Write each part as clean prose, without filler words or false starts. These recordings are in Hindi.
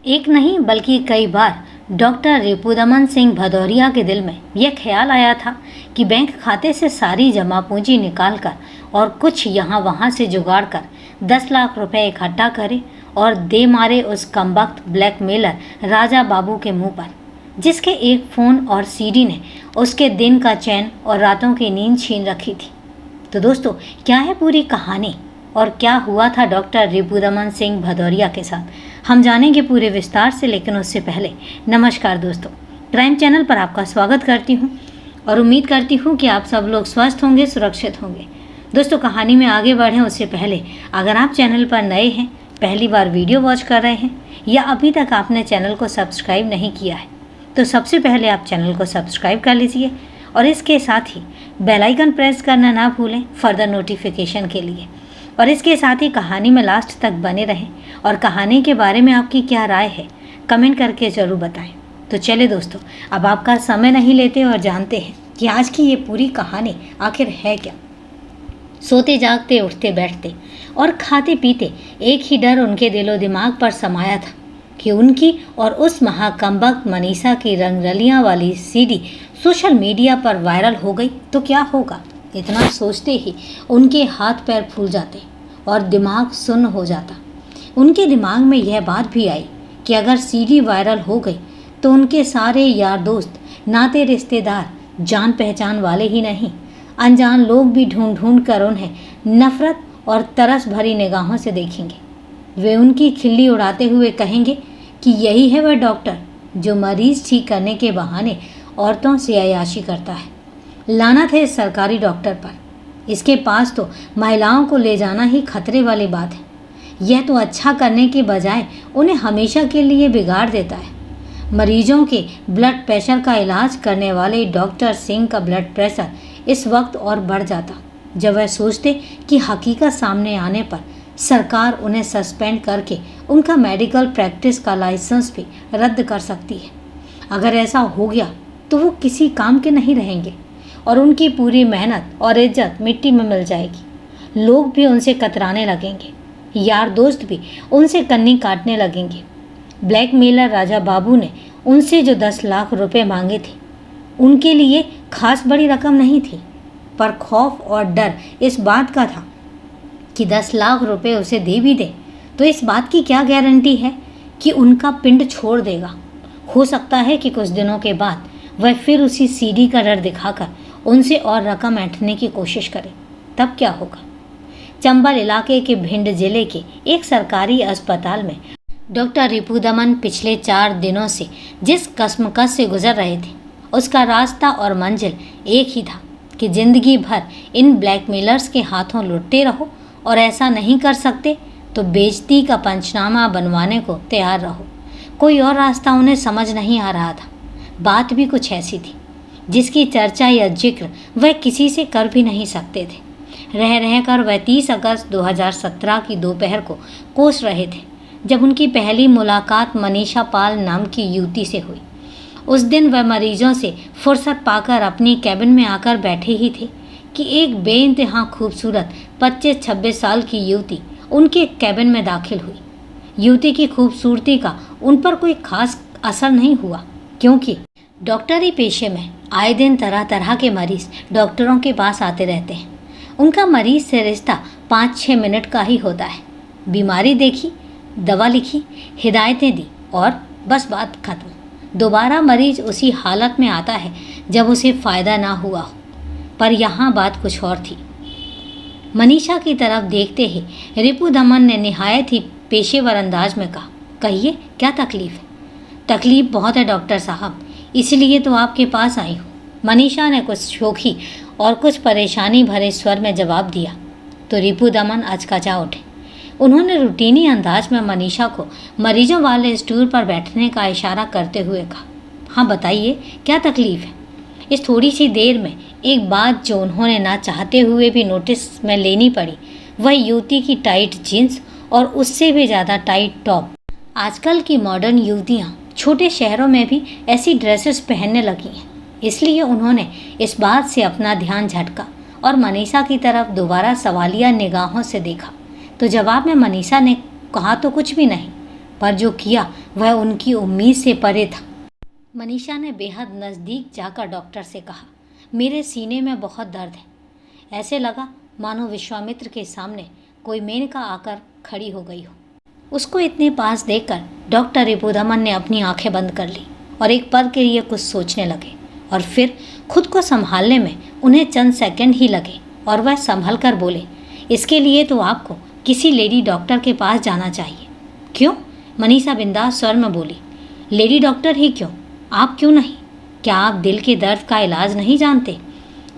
एक नहीं बल्कि कई बार डॉक्टर रिपुदमन सिंह भदौरिया के दिल में यह ख्याल आया था कि बैंक खाते से सारी जमा पूंजी निकालकर और कुछ यहाँ वहाँ से जुगाड़ कर 10 लाख रुपए इकट्ठा करे और दे मारे उस कमबख्त ब्लैकमेलर राजा बाबू के मुंह पर, जिसके एक फ़ोन और सीडी ने उसके दिन का चैन और रातों की नींद छीन रखी थी। तो दोस्तों, क्या है पूरी कहानी और क्या हुआ था डॉक्टर रिपुदमन सिंह भदौरिया के साथ, हम जानेंगे पूरे विस्तार से। लेकिन उससे पहले नमस्कार दोस्तों, क्राइम चैनल पर आपका स्वागत करती हूं और उम्मीद करती हूं कि आप सब लोग स्वस्थ होंगे, सुरक्षित होंगे। दोस्तों, कहानी में आगे बढ़ें उससे पहले अगर आप चैनल पर नए हैं, पहली बार वीडियो वॉच कर रहे हैं या अभी तक आपने चैनल को सब्सक्राइब नहीं किया है, तो सबसे पहले आप चैनल को सब्सक्राइब कर लीजिए और इसके साथ ही बेल आइकन प्रेस करना ना भूलें फर्दर नोटिफिकेशन के लिए। और इसके साथ ही कहानी में लास्ट तक बने रहें और कहानी के बारे में आपकी क्या राय है कमेंट करके ज़रूर बताएं। तो चले दोस्तों, अब आपका समय नहीं लेते और जानते हैं कि आज की ये पूरी कहानी आखिर है क्या। सोते जागते, उठते बैठते और खाते पीते एक ही डर उनके दिलो दिमाग पर समाया था कि उनकी और उस महाकमबख्त मनीषा की रंगरलियां वाली सीडी सोशल मीडिया पर वायरल हो गई तो क्या होगा। इतना सोचते ही उनके हाथ पैर फूल जाते और दिमाग सुन्न हो जाता। उनके दिमाग में यह बात भी आई कि अगर सीडी वायरल हो गई तो उनके सारे यार दोस्त, नाते रिश्तेदार, जान पहचान वाले ही नहीं, अनजान लोग भी ढूंढ ढूंढ कर उन्हें नफरत और तरस भरी निगाहों से देखेंगे। वे उनकी खिल्ली उड़ाते हुए कहेंगे कि यही है वह डॉक्टर जो मरीज ठीक करने के बहाने औरतों से अय्याशी करता है। लानत है इस सरकारी डॉक्टर पर, इसके पास तो महिलाओं को ले जाना ही खतरे वाली बात है। यह तो अच्छा करने के बजाय उन्हें हमेशा के लिए बिगाड़ देता है। मरीजों के ब्लड प्रेशर का इलाज करने वाले डॉक्टर सिंह का ब्लड प्रेशर इस वक्त और बढ़ जाता जब वह सोचते कि हकीकत सामने आने पर सरकार उन्हें सस्पेंड करके उनका मेडिकल प्रैक्टिस का लाइसेंस भी रद्द कर सकती है। अगर ऐसा हो गया तो वो किसी काम के नहीं रहेंगे और उनकी पूरी मेहनत और इज्जत मिट्टी में मिल जाएगी। लोग भी उनसे कतराने लगेंगे, यार दोस्त भी उनसे कन्नी काटने लगेंगे। ब्लैकमेलर राजा बाबू ने उनसे जो 10 लाख रुपए मांगे थे, उनके लिए खास बड़ी रकम नहीं थी, पर खौफ और डर इस बात का था कि 10 लाख रुपए उसे दे भी दे तो इस बात की क्या गारंटी है कि उनका पिंड छोड़ देगा। हो सकता है कि कुछ दिनों के बाद वह फिर उसी सीडी का डर दिखाकर उनसे और रकम ऐंठने की कोशिश करे। तब क्या होगा। चंबल इलाके के भिंड जिले के एक सरकारी अस्पताल में डॉक्टर रिपुदमन पिछले 4 दिनों से जिस कश्मकश से गुजर रहे थे, उसका रास्ता और मंजिल एक ही था कि जिंदगी भर इन ब्लैकमेलर्स के हाथों लुटते रहो और ऐसा नहीं कर सकते तो बेइज्जती का पंचनामा बनवाने को तैयार रहो। कोई और रास्ता उन्हें समझ नहीं आ रहा था। बात भी कुछ ऐसी थी जिसकी चर्चा या जिक्र वह किसी से कर भी नहीं सकते थे। रह रहकर वह 30 अगस्त 2017 की दोपहर को कोस रहे थे जब उनकी पहली मुलाकात मनीषा पाल नाम की युवती से हुई। उस दिन वह मरीजों से फुर्सत पाकर अपनी कैबिन में आकर बैठे ही थे कि एक बेइंतहा खूबसूरत 25-26 साल की युवती उनके कैबिन में दाखिल हुई। युवती की खूबसूरती का उन पर कोई खास असर नहीं हुआ, क्योंकि डॉक्टरी पेशे में आए दिन तरह तरह के मरीज डॉक्टरों के पास आते रहते हैं। उनका मरीज से रिश्ता 5-6 मिनट का ही होता है। बीमारी देखी, दवा लिखी, हिदायतें दी और बस बात खत्म। दोबारा मरीज उसी हालत में आता है जब उसे फ़ायदा ना हुआ हो। पर यहाँ बात कुछ और थी। मनीषा की तरफ देखते ही रिपुदमन ने निहायत ही पेशेवर अंदाज में कहा, कहिए क्या तकलीफ़ है। तकलीफ़ बहुत है डॉक्टर साहब, इसलिए तो आपके पास आई हूँ। मनीषा ने कुछ शोखी और कुछ परेशानी भरे स्वर में जवाब दिया तो रिपुदमन अचकचा उठे। उन्होंने रूटीनी अंदाज में मनीषा को मरीजों वाले स्टूल पर बैठने का इशारा करते हुए कहा, हाँ बताइए क्या तकलीफ़ है। इस थोड़ी सी देर में एक बात जो उन्होंने ना चाहते हुए भी नोटिस में लेनी पड़ी, वह युवती की टाइट जीन्स और उससे भी ज़्यादा टाइट टॉप। आजकल की मॉडर्न युवतियाँ छोटे शहरों में भी ऐसी ड्रेसेस पहनने लगी हैं, इसलिए उन्होंने इस बात से अपना ध्यान झटका और मनीषा की तरफ दोबारा सवालिया निगाहों से देखा। तो जवाब में मनीषा ने कहा तो कुछ भी नहीं, पर जो किया वह उनकी उम्मीद से परे था। मनीषा ने बेहद नज़दीक जाकर डॉक्टर से कहा, मेरे सीने में बहुत दर्द है। ऐसे लगा मानो विश्वामित्र के सामने कोई मेनका आकर खड़ी हो गई हो। उसको इतने पास देखकर डॉक्टर रिपुदमन ने अपनी आंखें बंद कर ली और एक पल के लिए कुछ सोचने लगे, और फिर खुद को संभालने में उन्हें चंद सेकंड ही लगे और वह संभल कर बोले, इसके लिए तो आपको किसी लेडी डॉक्टर के पास जाना चाहिए। क्यों? मनीषा बिंदास स्वर में बोली। लेडी डॉक्टर ही क्यों, आप क्यों नहीं? क्या आप दिल के दर्द का इलाज नहीं जानते?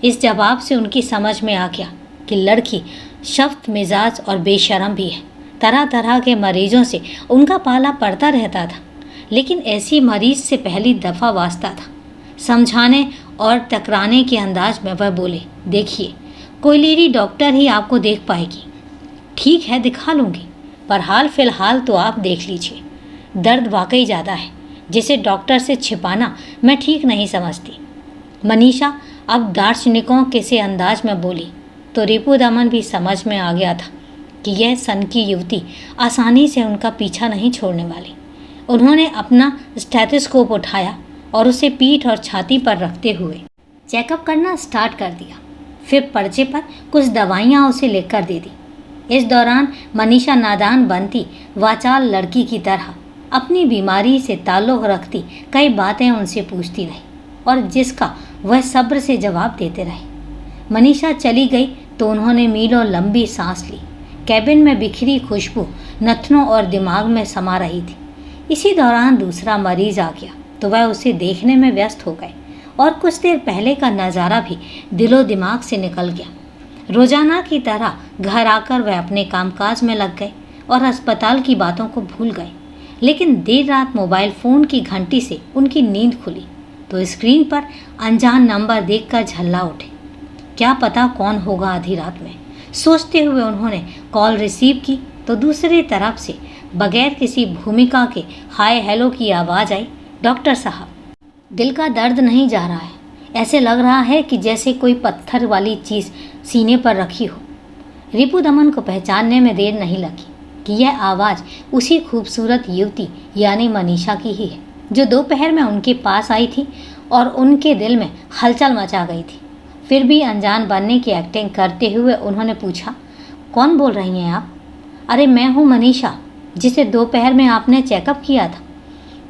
इस जवाब से उनकी समझ में आ गया कि लड़की सख्त मिजाज और बेशर्म भी है। तरह तरह के मरीजों से उनका पाला पड़ता रहता था, लेकिन ऐसी मरीज से पहली दफ़ा वास्ता था। समझाने और टकराने के अंदाज में वह बोले, देखिए कोई लेडी डॉक्टर ही आपको देख पाएगी। ठीक है, दिखा लूँगी, पर हाल फिलहाल तो आप देख लीजिए। दर्द वाकई ज़्यादा है, जिसे डॉक्टर से छिपाना मैं ठीक नहीं समझती। मनीषा अब दार्शनिकों के से अंदाज में बोली तो रिपुदमन भी समझ में आ गया था कि यह सन की युवती आसानी से उनका पीछा नहीं छोड़ने वाली। उन्होंने अपना स्टेथोस्कोप उठाया और उसे पीठ और छाती पर रखते हुए चेकअप करना स्टार्ट कर दिया। फिर पर्चे पर कुछ दवाइयाँ उसे लिखकर दे दी। इस दौरान मनीषा नादान बनती वाचाल लड़की की तरह अपनी बीमारी से ताल्लुक़ रखती कई बातें उनसे पूछती रही और जिसका वह सब्र से जवाब देते रहे। मनीषा चली गई तो उन्होंने मीलों लंबी सांस ली। कैबिन में बिखरी खुशबू नथनों और दिमाग में समा रही थी। इसी दौरान दूसरा मरीज आ गया तो वह उसे देखने में व्यस्त हो गए और कुछ देर पहले का नज़ारा भी दिलो दिमाग से निकल गया। रोजाना की तरह घर आकर वह अपने कामकाज में लग गए और अस्पताल की बातों को भूल गए। लेकिन देर रात मोबाइल फ़ोन की घंटी से उनकी नींद खुली तो स्क्रीन पर अनजान नंबर देखकर झल्ला उठे। क्या पता कौन होगा आधी रात में, सोचते हुए उन्होंने कॉल रिसीव की तो दूसरी तरफ से बगैर किसी भूमिका के हाय हेलो की आवाज़ आई, डॉक्टर साहब, दिल का दर्द नहीं जा रहा है। ऐसे लग रहा है कि जैसे कोई पत्थर वाली चीज़ सीने पर रखी हो। रिपुदमन को पहचानने में देर नहीं लगी कि यह आवाज़ उसी खूबसूरत युवती यानी मनीषा की ही है जो दोपहर में उनके पास आई थी और उनके दिल में हलचल मचा गई थी। फिर भी अनजान बनने की एक्टिंग करते हुए उन्होंने पूछा, कौन बोल रही हैं आप? अरे मैं हूँ मनीषा, जिसे दोपहर में आपने चेकअप किया था।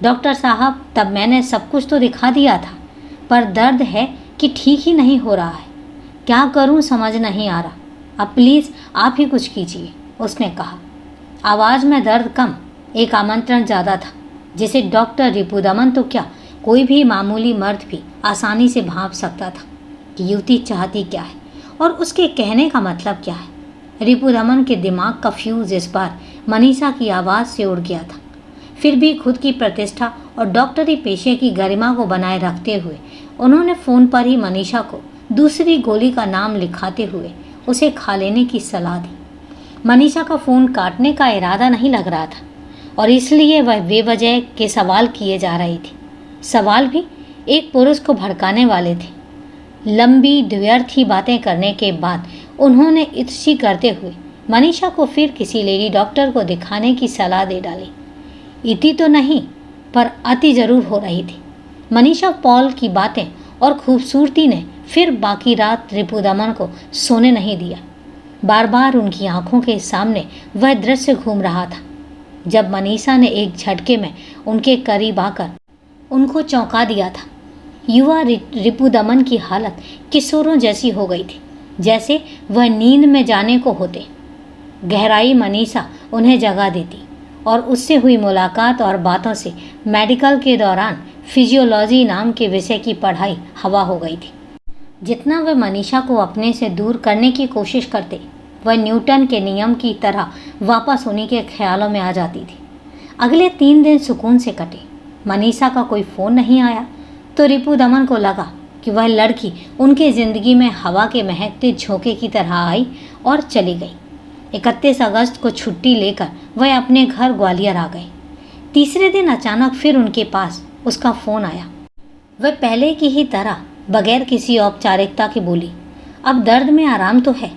डॉक्टर साहब, तब मैंने सब कुछ तो दिखा दिया था, पर दर्द है कि ठीक ही नहीं हो रहा है। क्या करूँ समझ नहीं आ रहा। अब प्लीज़ आप ही कुछ कीजिए, उसने कहा। आवाज़ में दर्द कम, एक आमंत्रण ज़्यादा था जिसे डॉक्टर रिपुदमन तो क्या कोई भी मामूली मर्द भी आसानी से भांप सकता था कि युवती चाहती क्या है और उसके कहने का मतलब क्या है। रिपुदमन के दिमाग का फ्यूज़ इस बार मनीषा की आवाज़ से उड़ गया था। फिर भी खुद की प्रतिष्ठा और डॉक्टरी पेशे की गरिमा को बनाए रखते हुए उन्होंने फ़ोन पर ही मनीषा को दूसरी गोली का नाम लिखाते हुए उसे खा लेने की सलाह दी। मनीषा का फ़ोन काटने का इरादा नहीं लग रहा था और इसलिए वह बेवजह के सवाल किए जा रही थी। सवाल भी एक पुरुष को भड़काने वाले थे। लंबी व्यर्थ बातें करने के बाद उन्होंने इत्सी करते हुए मनीषा को फिर किसी लेडी डॉक्टर को दिखाने की सलाह दे डाली। इति तो नहीं, पर अति ज़रूर हो रही थी। मनीषा पॉल की बातें और खूबसूरती ने फिर बाकी रात रिपुदमन को सोने नहीं दिया। बार बार उनकी आंखों के सामने वह दृश्य घूम रहा था जब मनीषा ने एक झटके में उनके करीब आकर उनको चौंका दिया था। युवा रिपुदमन की हालत किशोरों जैसी हो गई थी, जैसे वह नींद में जाने को होते। गहराई मनीषा उन्हें जगा देती और उससे हुई मुलाकात और बातों से मेडिकल के दौरान फिजियोलॉजी नाम के विषय की पढ़ाई हवा हो गई थी। जितना वह मनीषा को अपने से दूर करने की कोशिश करते, वह न्यूटन के नियम की तरह वापस उन्हीं के ख्यालों में आ जाती थी। अगले 3 दिन सुकून से कटे। मनीषा का कोई फ़ोन नहीं आया तो रिपुदमन को लगा कि वह लड़की उनके ज़िंदगी में हवा के महकते झोंके की तरह आई और चली गई। 31 अगस्त को छुट्टी लेकर वह अपने घर ग्वालियर आ गए। तीसरे दिन अचानक फिर उनके पास उसका फ़ोन आया। वह पहले की ही तरह बगैर किसी औपचारिकता की बोली, अब दर्द में आराम तो है,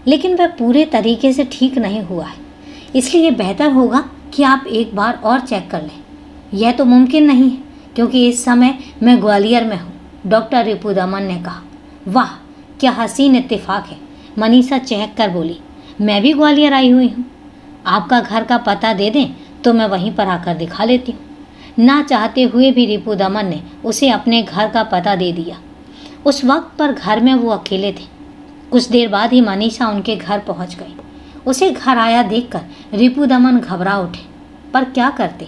लेकिन वह पूरे तरीके से ठीक नहीं हुआ है, इसलिए बेहतर होगा कि आप एक बार और चेक कर लें। यह तो मुमकिन नहीं है क्योंकि इस समय मैं ग्वालियर में हूँ, डॉक्टर रिपुदमन ने कहा। वाह, क्या हसीन इत्तेफाक है, मनीषा चहक कर बोली। मैं भी ग्वालियर आई हुई हूँ। आपका घर का पता दे दें तो मैं वहीं पर आकर दिखा लेती हूँ। ना चाहते हुए भी रिपुदमन ने उसे अपने घर का पता दे दिया। उस वक्त पर घर में वो अकेले थे। कुछ देर बाद ही मनीषा उनके घर पहुंच गई। उसे घर आया देखकर रिपुदमन घबरा उठे, पर क्या करते।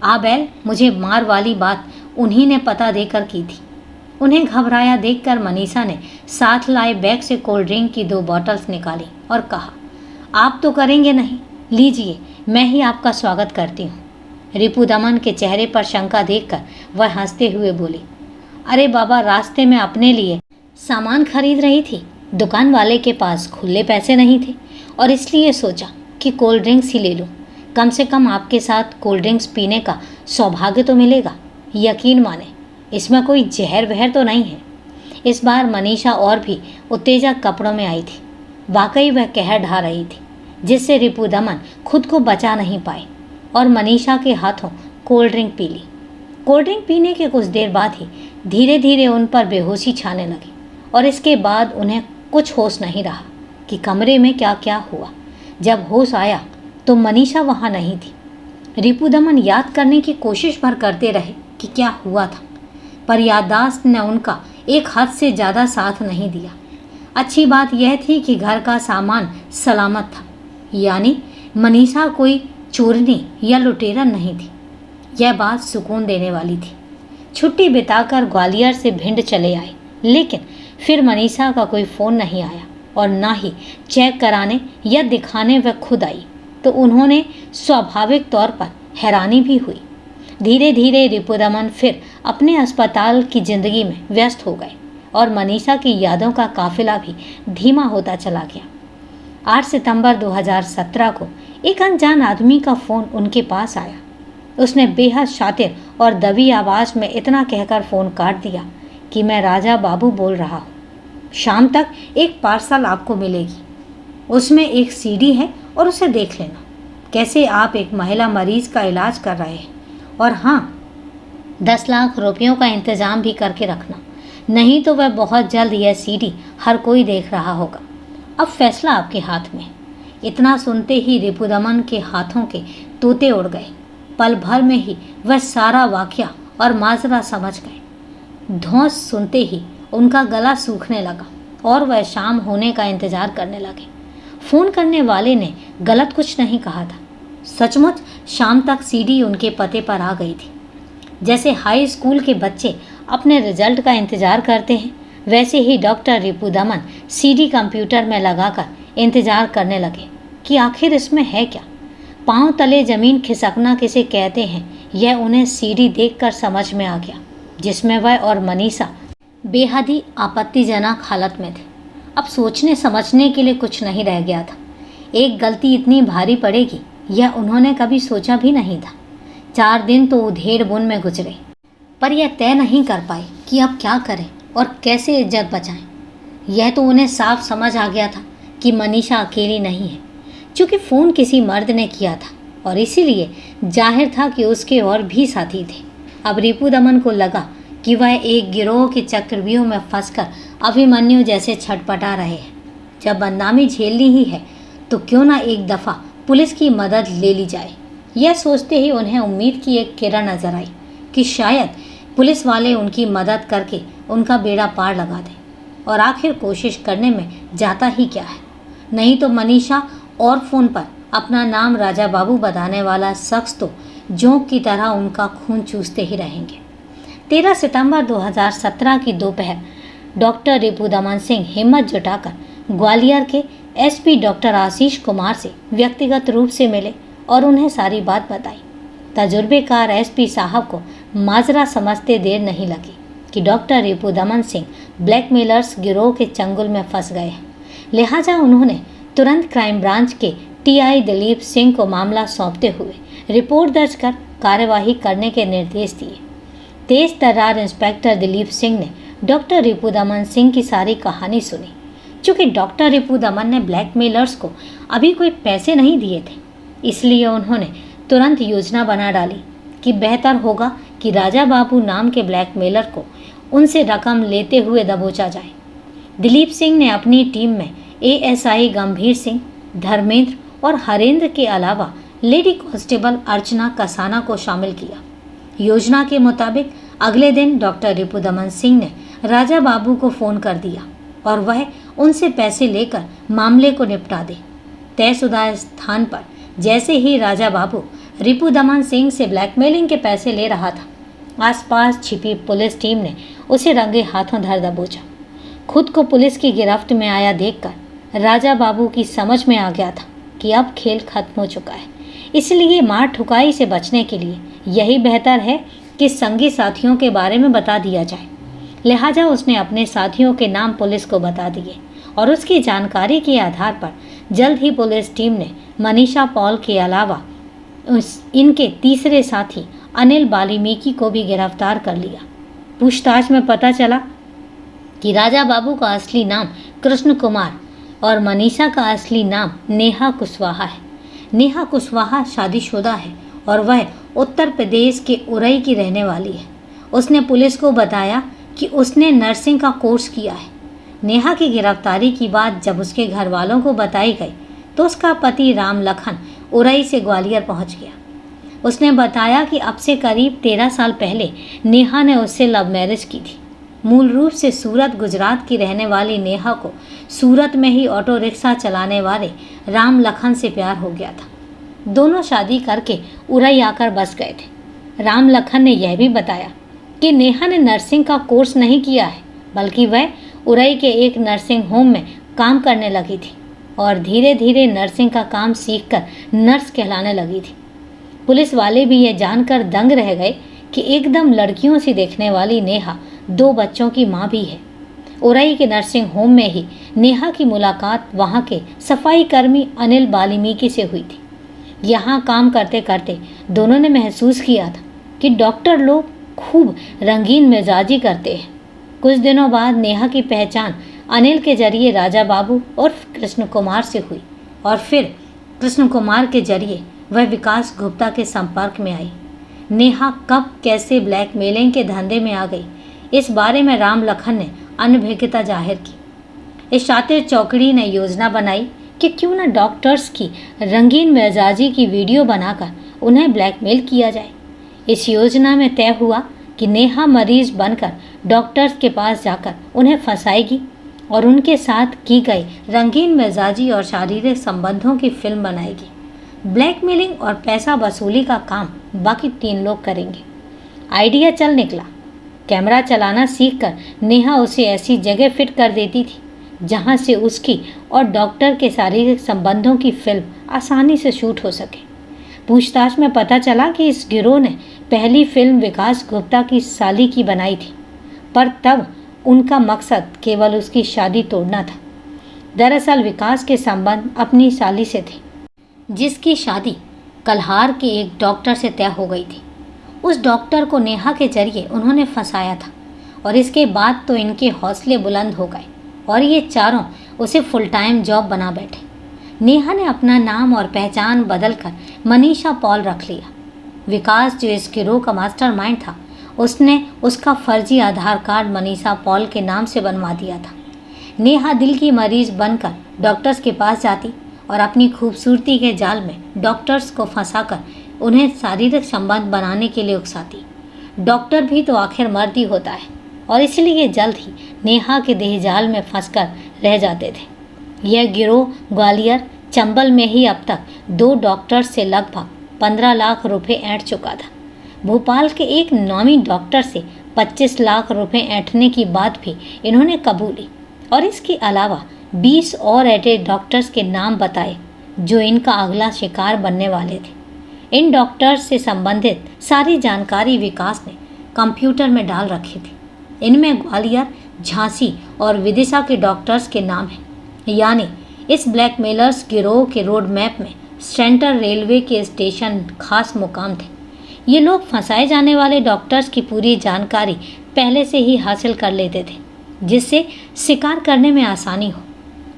आबेल, मुझे मार वाली बात उन्हीं ने पता देकर की थी। उन्हें घबराया देखकर मनीषा ने साथ लाए बैग से कोल्ड ड्रिंक की 2 बॉटल्स निकाली और कहा, आप तो करेंगे नहीं, लीजिए, मैं ही आपका स्वागत करती हूँ। रिपुदमन के चेहरे पर शंका देखकर वह हंसते हुए बोली, अरे बाबा, रास्ते में अपने लिए सामान खरीद रही थी। दुकान वाले के पास खुले पैसे नहीं थे और इसलिए सोचा कि कोल्ड ड्रिंक्स ही ले लूँ। कम से कम आपके साथ कोल्ड ड्रिंक्स पीने का सौभाग्य तो मिलेगा। यकीन माने, इसमें कोई जहर वहर तो नहीं है। इस बार मनीषा और भी उत्तेजक कपड़ों में आई थी। वाकई वह कहर ढा रही थी, जिससे रिपुदमन खुद को बचा नहीं पाए और मनीषा के हाथों कोल्ड ड्रिंक पी ली। कोल्ड ड्रिंक पीने के कुछ देर बाद ही धीरे धीरे उन पर बेहोशी छाने लगी और इसके बाद उन्हें कुछ होश नहीं रहा कि कमरे में क्या क्या हुआ। जब होश आया तो मनीषा वहाँ नहीं थी। रिपुदमन याद करने की कोशिश भर करते रहे कि क्या हुआ था, पर याददाश्त ने उनका एक हद से ज़्यादा साथ नहीं दिया। अच्छी बात यह थी कि घर का सामान सलामत था, यानी मनीषा कोई चोरनी या लुटेरा नहीं थी। यह बात सुकून देने वाली थी। छुट्टी बिताकर ग्वालियर से भिंड चले आए, लेकिन फिर मनीषा का कोई फ़ोन नहीं आया और ना ही चेक कराने या दिखाने वह खुद आई, तो उन्होंने स्वाभाविक तौर पर हैरानी भी हुई। धीरे धीरे रिपुदमन फिर अपने अस्पताल की ज़िंदगी में व्यस्त हो गए और मनीषा की यादों का काफिला भी धीमा होता चला गया। 8 सितंबर 2017 को एक अनजान आदमी का फ़ोन उनके पास आया। उसने बेहद शातिर और दबी आवाज़ में इतना कहकर फ़ोन काट दिया कि मैं राजा बाबू बोल रहा हूँ। शाम तक एक पार्सल आपको मिलेगी, उसमें एक सीडी है और उसे देख लेना। कैसे आप एक महिला मरीज का इलाज कर रहे हैं, और हाँ, 10 लाख रुपयों का इंतज़ाम भी करके रखना, नहीं तो वह बहुत जल्द यह सीडी हर कोई देख रहा होगा। अब फैसला आपके हाथ में। इतना सुनते ही रिपुदमन के हाथों के तोते उड़ गए। पल भर में ही वह सारा वाकया और माजरा समझ गए। धौंस सुनते ही उनका गला सूखने लगा और वह शाम होने का इंतज़ार करने लगे। फ़ोन करने वाले ने गलत कुछ नहीं कहा था। सचमुच शाम तक सीडी उनके पते पर आ गई थी। जैसे हाई स्कूल के बच्चे अपने रिजल्ट का इंतज़ार करते हैं, वैसे ही डॉक्टर रिपुदमन सीडी कंप्यूटर में लगाकर इंतज़ार करने लगे कि आखिर इसमें है क्या। पांव तले ज़मीन खिसकना किसे कहते हैं, यह उन्हें सीडी देखकर समझ में आ गया, जिसमें वह और मनीषा बेहद ही आपत्तिजनक हालत में थे। अब सोचने समझने के लिए कुछ नहीं रह गया था। एक गलती इतनी भारी पड़ेगी, यह उन्होंने कभी सोचा भी नहीं था। 4 दिन तो उधेड़ बुन में गुजरे, पर यह तय नहीं कर पाए कि अब क्या करें और कैसे इज्जत बचाएं। यह तो उन्हें साफ समझ आ गया था कि मनीषा अकेली नहीं है, क्योंकि फ़ोन किसी मर्द ने किया था और इसीलिए जाहिर था कि उसके और भी साथी थे। अब रिपुदमन को लगा कि वह एक गिरोह के चक्रव्यूह में फंसकर अभिमन्यु जैसे छटपटा रहे हैं। जब बदनामी झेलनी ही है तो क्यों ना एक दफ़ा पुलिस की मदद ले ली जाए। यह सोचते ही उन्हें उम्मीद की एक किरण नजर आई कि शायद पुलिस वाले उनकी मदद करके उनका बेड़ा पार लगा दें, और आखिर कोशिश करने में जाता ही क्या है। नहीं तो मनीषा और फ़ोन पर अपना नाम राजा बाबू बताने वाला शख्स तो जोंक की तरह उनका खून चूसते ही रहेंगे। 13 सितंबर 2017 की दोपहर डॉक्टर रिपुदमन सिंह हिम्मत जुटाकर ग्वालियर के एसपी डॉक्टर आशीष कुमार से व्यक्तिगत रूप से मिले और उन्हें सारी बात बताई। तजुर्बेकार एसपी साहब को माजरा समझते देर नहीं लगी कि डॉक्टर रिपुदमन सिंह ब्लैकमेलर्स गिरोह के चंगुल में फंस गए हैं। लिहाजा उन्होंने तुरंत क्राइम ब्रांच के टीआई दिलीप सिंह को मामला सौंपते हुए रिपोर्ट दर्ज कर कार्यवाही करने के निर्देश दिए। तेज तर्रार इंस्पेक्टर दिलीप सिंह ने डॉक्टर रिपुदमन सिंह की सारी कहानी सुनी। चूँकि डॉक्टर रिपुदमन ने ब्लैकमेलर्स को अभी कोई पैसे नहीं दिए थे, इसलिए उन्होंने तुरंत योजना बना डाली कि बेहतर होगा कि राजा बाबू नाम के ब्लैकमेलर को उनसे रकम लेते हुए दबोचा जाए। दिलीप सिंह ने अपनी टीम में एएसआई गंभीर सिंह, धर्मेंद्र और हरेंद्र के अलावा लेडी कांस्टेबल अर्चना कसाना को शामिल किया। योजना के मुताबिक अगले दिन डॉक्टर रिपुदमन सिंह ने राजा बाबू को फ़ोन कर दिया और वह उनसे पैसे लेकर मामले को निपटा दे। तयशुदा स्थान पर जैसे ही राजा बाबू रिपुदमन सिंह से ब्लैकमेलिंग के पैसे ले रहा था, आसपास छिपी पुलिस टीम ने उसे रंगे हाथों धर दबोचा। खुद को पुलिस की गिरफ्त में आया देखकर राजा बाबू की समझ में आ गया था कि अब खेल खत्म हो चुका है। इसलिए मार ठुकाई से बचने के लिए यही बेहतर है कि संगी साथियों के बारे में बता दिया जाए। लिहाजा उसने अपने साथियों के नाम पुलिस को बता दिए और उसकी जानकारी के आधार पर जल्द ही पुलिस टीम ने मनीषा पॉल के अलावा इनके तीसरे साथी अनिल वाल्मीकि को भी गिरफ्तार कर लिया। पूछताछ में पता चला कि राजा बाबू का असली नाम कृष्ण कुमार और मनीषा का असली नाम नेहा कुशवाहा है। नेहा कुशवाहा शादीशुदा है और वह उत्तर प्रदेश के उरई की रहने वाली है। उसने पुलिस को बताया कि उसने नर्सिंग का कोर्स किया है। नेहा की गिरफ्तारी की बात जब उसके घर वालों को बताई गई तो उसका पति राम लखन उरई से ग्वालियर पहुंच गया। उसने बताया कि अब से करीब 13 साल पहले नेहा ने उससे लव मैरिज की थी। मूल रूप से सूरत गुजरात की रहने वाली नेहा को सूरत में ही ऑटो रिक्शा चलाने वाले राम लखन से प्यार हो गया था। दोनों शादी करके उरई आकर बस गए थे। राम लखन ने यह भी बताया कि नेहा ने नर्सिंग का कोर्स नहीं किया है, बल्कि वह उरई के एक नर्सिंग होम में काम करने लगी थी और धीरे धीरे नर्सिंग का काम सीखकर नर्स कहलाने लगी थी। पुलिस वाले भी यह जानकर दंग रह गए कि एकदम लड़कियों से देखने वाली नेहा 2 बच्चों की मां भी है। उरई के नर्सिंग होम में ही नेहा की मुलाकात वहां के सफाई कर्मी अनिल वाल्मीकि से हुई थी। यहाँ काम करते करते दोनों ने महसूस किया था कि डॉक्टर लोग खूब रंगीन मिजाजी करते हैं। कुछ दिनों बाद नेहा की पहचान अनिल के जरिए राजा बाबू और कृष्ण कुमार से हुई और फिर कृष्ण कुमार के जरिए वह विकास गुप्ता के संपर्क में आई। नेहा कब कैसे ब्लैकमेलिंग के धंधे में आ गई, इस बारे में राम लखन ने अनभिज्ञता जाहिर की। इस शातिर चौकड़ी ने योजना बनाई कि क्यों न डॉक्टर्स की रंगीन मिजाजी की वीडियो बनाकर उन्हें ब्लैकमेल किया जाए। इस योजना में तय हुआ कि नेहा मरीज बनकर डॉक्टर्स के पास जाकर उन्हें फंसाएगी और उनके साथ की गई रंगीन मिजाजी और शारीरिक संबंधों की फिल्म बनाएगी। ब्लैकमेलिंग और पैसा वसूली का काम बाकी 3 लोग करेंगे। आइडिया चल निकला। कैमरा चलाना सीखकर नेहा उसे ऐसी जगह फिट कर देती थी जहां से उसकी और डॉक्टर के शारीरिक संबंधों की फिल्म आसानी से शूट हो सके। पूछताछ में पता चला कि इस गिरोह ने पहली फिल्म विकास गुप्ता की साली की बनाई थी, पर तब उनका मकसद केवल उसकी शादी तोड़ना था। दरअसल विकास के संबंध अपनी साली से थे, जिसकी शादी कल्हार के एक डॉक्टर से तय हो गई थी। उस डॉक्टर को नेहा के जरिए उन्होंने फंसाया था और इसके बाद तो इनके हौसले बुलंद हो गए और ये चारों उसे फुल टाइम जॉब बना बैठे। नेहा ने अपना नाम और पहचान बदलकर मनीषा पॉल रख लिया। विकास जो इस गिरोह का मास्टरमाइंड था, उसने उसका फर्जी आधार कार्ड मनीषा पॉल के नाम से बनवा दिया था। नेहा दिल की मरीज बनकर डॉक्टर्स के पास जाती और अपनी खूबसूरती के जाल में डॉक्टर्स को फंसाकर उन्हें शारीरिक संबंध बनाने के लिए उकसाती। डॉक्टर भी तो आखिर मर्द ही होता है और इसलिए जल्द ही नेहा के देह जाल में फंसकर रह जाते थे। यह गिरोह ग्वालियर, चंबल में ही अब तक 2 डॉक्टर्स से लगभग 15 लाख रुपए ऐंठ चुका था। भोपाल के एक नामी डॉक्टर से 25 लाख रुपए ऐंठने की बात भी इन्होंने कबूली और इसके अलावा 20 और ऐसे डॉक्टर्स के नाम बताए जो इनका अगला शिकार बनने वाले थे। इन डॉक्टर्स से संबंधित सारी जानकारी विकास ने कंप्यूटर में डाल रखी थी। इनमें ग्वालियर, झांसी और विदिशा के डॉक्टर्स के नाम हैं। यानी इस ब्लैकमेलर्स गिरोह के रोड मैप में सेंट्रल रेलवे के स्टेशन खास मुकाम थे। ये लोग फंसाए जाने वाले डॉक्टर्स की पूरी जानकारी पहले से ही हासिल कर लेते थे, जिससे शिकार करने में आसानी हो।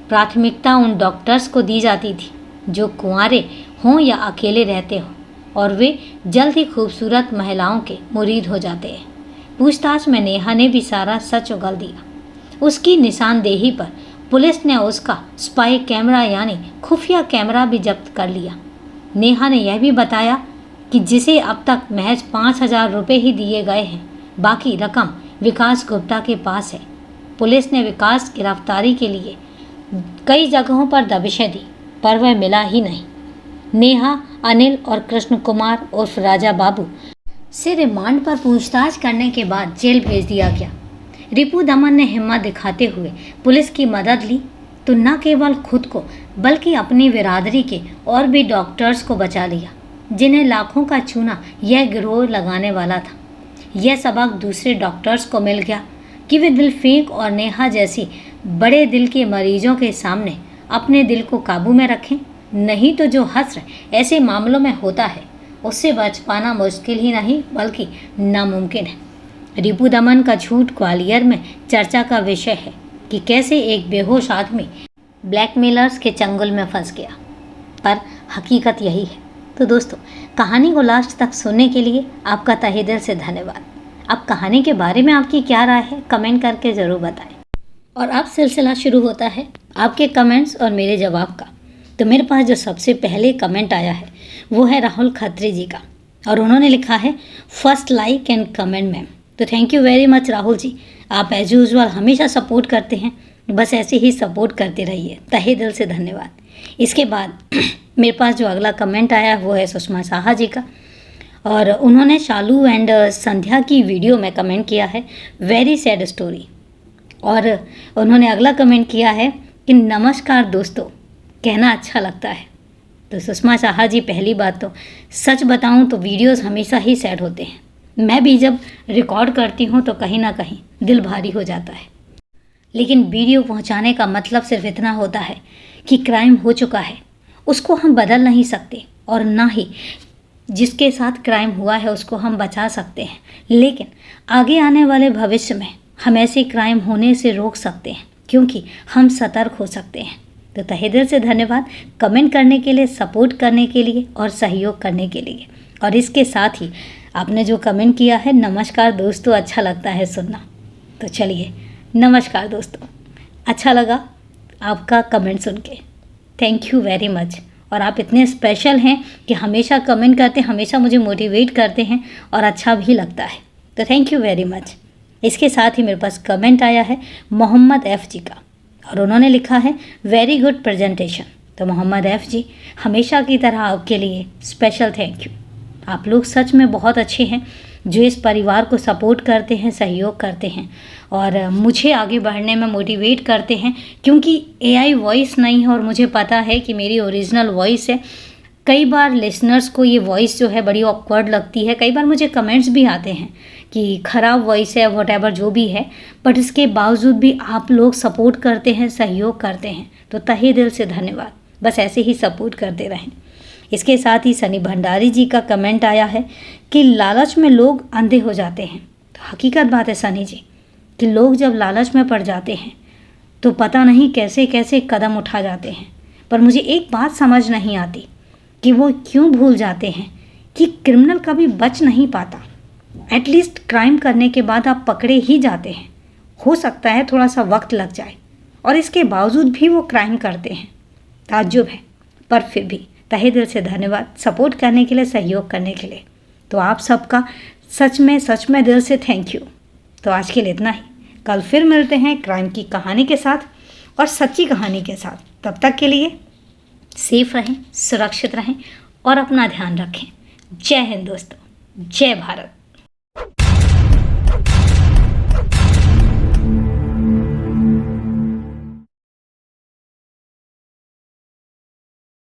प्राथमिकता उन डॉक्टर्स को दी जाती थी जो कुंवारे हों या अकेले रहते हों। और वे जल्द ही खूबसूरत महिलाओं के मुरीद हो जाते हैं। पूछताछ में नेहा ने भी सारा सच उगल दिया। उसकी निशानदेही पर पुलिस ने उसका स्पाई कैमरा यानी खुफिया कैमरा भी जब्त कर लिया। नेहा ने यह भी बताया कि जिसे अब तक महज 5,000 रुपये ही दिए गए हैं, बाकी रकम विकास गुप्ता के पास है। पुलिस ने विकास गिरफ्तारी के लिए कई जगहों पर दबिशें दी, पर वह मिला ही नहीं। नेहा, अनिल और कृष्ण कुमार उर्फ राजा बाबू से रिमांड पर पूछताछ करने के बाद जेल भेज दिया गया। रिपू दमन ने हिम्मत दिखाते हुए पुलिस की मदद ली तो न केवल खुद को बल्कि अपनी बिरादरी के और भी डॉक्टर्स को बचा लिया, जिन्हें लाखों का चूना यह गिरोह लगाने वाला था। यह सबक दूसरे डॉक्टर्स को मिल गया कि वे दिलफेंक और नेहा जैसी बड़े दिल के मरीजों के सामने अपने दिल को काबू में रखें, नहीं तो जो हस्र ऐसे मामलों में होता है उससे बच पाना मुश्किल ही नहीं बल्कि नामुमकिन है। रिपू दमन का झूठ ग्वालियर में चर्चा का विषय है कि कैसे एक बेहोश आदमी ब्लैकमेलर्स के चंगुल में फंस गया, पर हकीकत यही है। तो दोस्तों, कहानी को लास्ट तक सुनने के लिए आपका तहे दिल से धन्यवाद। अब कहानी के बारे में आपकी क्या राय है, कमेंट करके ज़रूर बताएं। और अब सिलसिला शुरू होता है आपके कमेंट्स और मेरे जवाब का। तो मेरे पास जो सबसे पहले कमेंट आया है वो है राहुल खत्री जी का, और उन्होंने लिखा है first like and comment ma'am. तो thank you very much Rahul ji, आप एज यूजुअल हमेशा सपोर्ट करते हैं, बस ऐसे ही सपोर्ट करते रहिए, तहे दिल से धन्यवाद। इसके बाद मेरे पास जो अगला कमेंट आया वो है सुषमा साहा जी का, और उन्होंने शालू एंड संध्या की वीडियो में कमेंट किया है वेरी सैड स्टोरी, और उन्होंने अगला कमेंट किया है कि नमस्कार दोस्तों, कहना अच्छा लगता है। तो सुषमा साहा जी, पहली बात तो सच बताऊं तो वीडियोस हमेशा ही सैड होते हैं। मैं भी जब रिकॉर्ड करती हूं तो कहीं ना कहीं दिल भारी हो जाता है, लेकिन वीडियो पहुंचाने का मतलब सिर्फ इतना होता है कि क्राइम हो चुका है, उसको हम बदल नहीं सकते, और ना ही जिसके साथ क्राइम हुआ है उसको हम बचा सकते हैं, लेकिन आगे आने वाले भविष्य में हम ऐसे क्राइम होने से रोक सकते हैं क्योंकि हम सतर्क हो सकते हैं। तो तहे दिल से धन्यवाद कमेंट करने के लिए, सपोर्ट करने के लिए और सहयोग करने के लिए। और इसके साथ ही आपने जो कमेंट किया है नमस्कार दोस्तों, अच्छा लगता है सुनना। तो चलिए, नमस्कार दोस्तों, अच्छा लगा आपका कमेंट सुन के, थैंक यू वेरी मच। और आप इतने स्पेशल हैं कि हमेशा कमेंट करते, हमेशा मुझे मोटिवेट करते हैं और अच्छा भी लगता है, तो थैंक यू वेरी मच। इसके साथ ही मेरे पास कमेंट आया है मोहम्मद एफ़ जी का, और उन्होंने लिखा है वेरी गुड प्रेजेंटेशन। तो मोहम्मद एफ़ जी, हमेशा की तरह आपके लिए स्पेशल थैंक यू। आप लोग सच में बहुत अच्छे हैं जो इस परिवार को सपोर्ट करते हैं, सहयोग करते हैं और मुझे आगे बढ़ने में मोटिवेट करते हैं, क्योंकि एआई वॉइस नहीं है और मुझे पता है कि मेरी ओरिजिनल वॉइस है। कई बार लिसनर्स को ये वॉइस जो है बड़ी ऑकवर्ड लगती है, कई बार मुझे कमेंट्स भी आते हैं कि ख़राब वॉइस है, व्हाटएवर जो भी है, बट इसके बावजूद भी आप लोग सपोर्ट करते हैं, सहयोग करते हैं, तो तहे दिल से धन्यवाद। बस ऐसे ही सपोर्ट करते रहें। इसके साथ ही सनी भंडारी जी का कमेंट आया है कि लालच में लोग अंधे हो जाते हैं। तो हकीकत बात है सनी जी कि लोग जब लालच में पड़ जाते हैं तो पता नहीं कैसे कैसे कदम उठा जाते हैं, पर मुझे एक बात समझ नहीं आती कि वो क्यों भूल जाते हैं कि क्रिमिनल कभी बच नहीं पाता। एटलीस्ट क्राइम करने के बाद आप पकड़े ही जाते हैं, हो सकता है थोड़ा सा वक्त लग जाए, और इसके बावजूद भी वो क्राइम करते हैं। ताज्जुब है, पर फिर भी तहे दिल से धन्यवाद सपोर्ट करने के लिए, सहयोग करने के लिए। तो आप सबका सच में दिल से थैंक यू। तो आज के लिए इतना ही, कल फिर मिलते हैं क्राइम की कहानी के साथ और सच्ची कहानी के साथ। तब तक के लिए सेफ रहें, सुरक्षित रहें और अपना ध्यान रखें। जय हिंद दोस्तों, जय भारत।